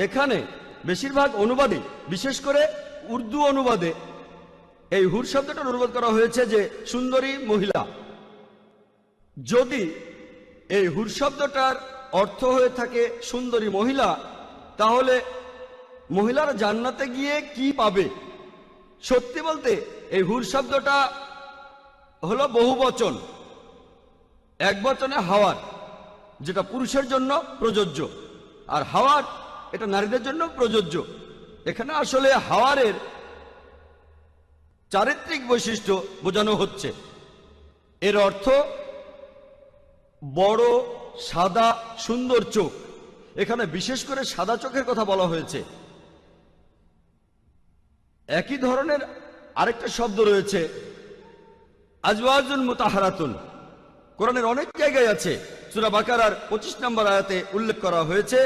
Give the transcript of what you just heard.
এখানে বেশিরভাগ অনুবাদে, বিশেষ করে উর্দু অনুবাদে, এই হুর শব্দটার অনুবাদ করা হয়েছে যে সুন্দরী মহিলা। যদি এই হুর শব্দটার অর্থ হয়ে থাকে সুন্দরী মহিলা, তাহলে মহিলারা জান্নাতে গিয়ে কি পাবে? সত্যি বলতে এই হুর শব্দটা হলো বহুবচন, এক বচনে হাওয়ার, যেটা পুরুষের জন্য প্রযোজ্য, আর হাওয়ার এটা নারীদের জন্য প্রযোজ্য। এখানে আসলে হাওয়ারের চারিত্রিক বৈশিষ্ট্য বোঝানো হচ্ছে। এর অর্থ বড় সাদা সুন্দর চোখ। এখানে বিশেষ করে সাদা চোখের কথা বলা হয়েছে। একই ধরনের আরেকটা শব্দ রয়েছে আজওয়াজুন মুতাহারাতুন, কোরআনের অনেক জায়গায় আছে। সূরা বাকারার 25 নম্বর আয়াতে উল্লেখ করা হয়েছে